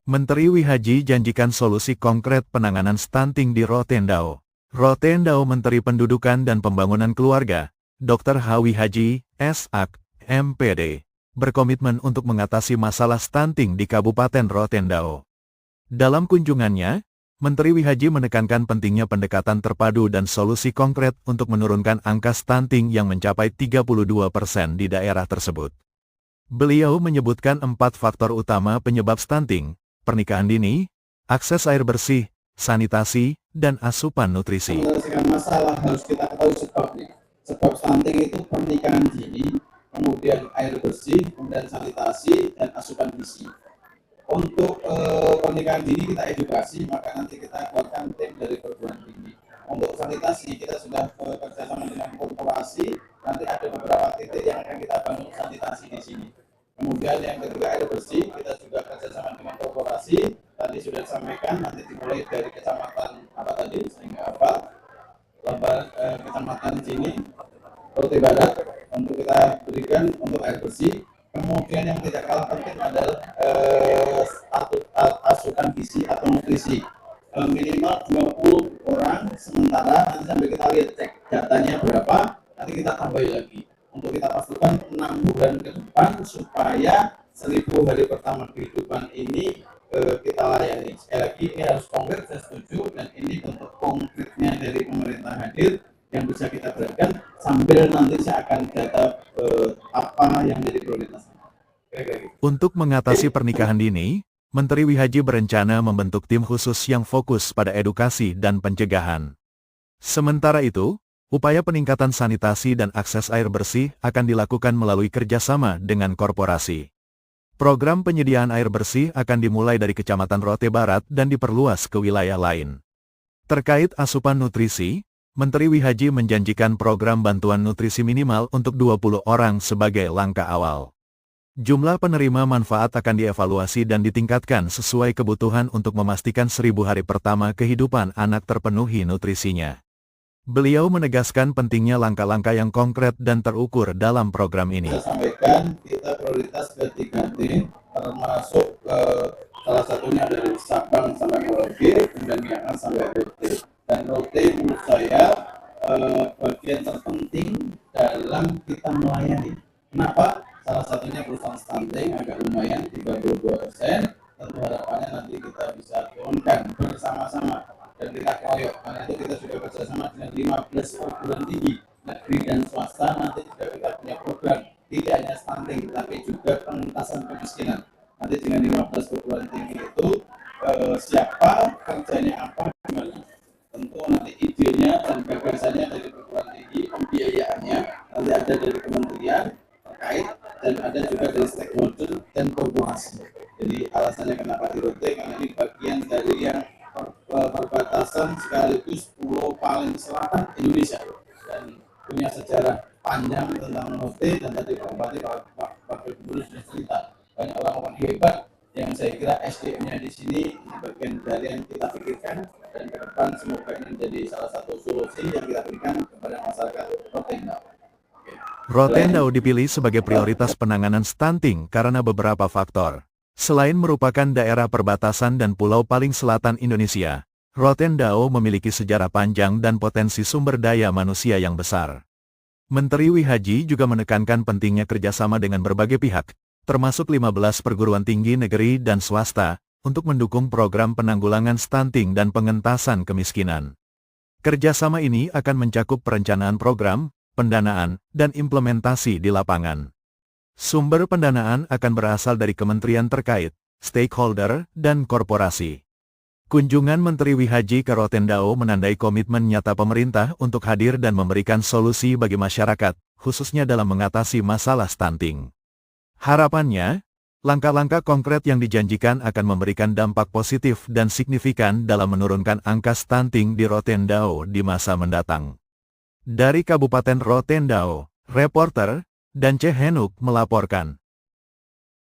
Menteri Wihaji janjikan solusi konkret penanganan stunting di Rotendao. Rotendao Menteri Pendudukan dan Pembangunan Keluarga, Dr. H. Wihaji, S.Ak, MPD, berkomitmen untuk mengatasi masalah stunting di Kabupaten Rotendao. Dalam kunjungannya, Menteri Wihaji menekankan pentingnya pendekatan terpadu dan solusi konkret untuk menurunkan angka stunting yang mencapai 32% di daerah tersebut. Beliau menyebutkan 4 faktor utama penyebab stunting: pernikahan dini, akses air bersih, sanitasi, dan asupan nutrisi. Menyelesaikan masalah harus kita ketahui sebabnya. Sebab stunting itu pernikahan dini, kemudian air bersih, kemudian sanitasi, dan asupan gizi. Untuk pernikahan dini kita edukasi, maka nanti kita buatkan tim dari perguruan tinggi. Untuk sanitasi kita sudah bekerjasama dengan korporasi, nanti ada beberapa titik yang akan kita bangun sanitasi di sini. Kemudian yang ketiga air bersih, kita juga kerjasama dengan korporasi. Tadi sudah disampaikan, nanti dimulai dari kecamatan apa tadi, sehingga kecamatan sini, Rote Barat, untuk kita berikan untuk air bersih. Kemudian yang tidak kalah penting adalah asupan gizi atau nutrisi. Minimal 20 orang, sementara nanti sampai kita lihat cek datanya berapa, nanti kita tambahin lagi. Untuk kita pastikan 6 bulan ke depan supaya 1000 hari pertama kehidupan ini kita layani. Sekali lagi ini harus konkret, saya setuju, dan ini bentuk konkretnya dari pemerintah hadir yang bisa kita berikan sambil nanti saya akan data apa yang jadi prioritas. Untuk mengatasi pernikahan dini, Menteri Wihaji berencana membentuk tim khusus yang fokus pada edukasi dan pencegahan. Sementara itu, upaya peningkatan sanitasi dan akses air bersih akan dilakukan melalui kerjasama dengan korporasi. Program penyediaan air bersih akan dimulai dari Kecamatan Rote Barat dan diperluas ke wilayah lain. Terkait asupan nutrisi, Menteri Wihaji menjanjikan program bantuan nutrisi minimal untuk 20 orang sebagai langkah awal. Jumlah penerima manfaat akan dievaluasi dan ditingkatkan sesuai kebutuhan untuk memastikan 1000 hari pertama kehidupan anak terpenuhi nutrisinya. Beliau menegaskan pentingnya langkah-langkah yang konkret dan terukur dalam program ini. Saya sampaikan kita prioritas ke 3T, termasuk salah satunya dari Sabang sampai Merauke, kemudian Myanmar sampai Rote. Dan Rote menurut saya bagian terpenting dalam kita melayani. Kenapa? Salah satunya perusahaan stunting agak lumayan 32%. Tentu harapannya nanti kita bisa turunkan bersama-sama dan kita koyok. Karena itu kita sudah bekerjasama dengan 15 perguruan tinggi negeri dan swasta. Nanti juga kita punya program tidak hanya stunting tapi juga pengentasan kemiskinan. Nanti dengan 15 perguruan tinggi itu siapa, kerjanya apa, gimana. Tentu nanti idenya dan gagasannya dari perguruan tinggi, pembiayaannya nanti ada dari kementerian terkait dan ada juga dari stakeholder dan korporasi. Jadi alasannya kenapa di Rote, karena ini bagian dari yang perbatasan sekaligus pulau paling selatan Indonesia dan punya sejarah panjang tentang Rote. Dan tadi Pak Bupati, Pak Gubernur sudah cerita banyak orang-orang hebat yang saya kira SDM-nya di sini bagian dari yang kita pikirkan, dan ke depan semoga ini menjadi salah satu solusi yang kita berikan kepada masyarakat Rotendao. Rotendao dipilih sebagai prioritas penanganan stunting karena beberapa faktor. Selain merupakan daerah perbatasan dan pulau paling selatan Indonesia, Rotendao memiliki sejarah panjang dan potensi sumber daya manusia yang besar. Menteri Wihaji juga menekankan pentingnya kerjasama dengan berbagai pihak, termasuk 15 perguruan tinggi negeri dan swasta, untuk mendukung program penanggulangan stunting dan pengentasan kemiskinan. Kerjasama ini akan mencakup perencanaan program, pendanaan, dan implementasi di lapangan. Sumber pendanaan akan berasal dari kementerian terkait, stakeholder, dan korporasi. Kunjungan Menteri Wihaji ke Rotendao menandai komitmen nyata pemerintah untuk hadir dan memberikan solusi bagi masyarakat, khususnya dalam mengatasi masalah stunting. Harapannya, langkah-langkah konkret yang dijanjikan akan memberikan dampak positif dan signifikan dalam menurunkan angka stunting di Rotendao di masa mendatang. Dari Kabupaten Rotendao, reporter Dance Henuk melaporkan.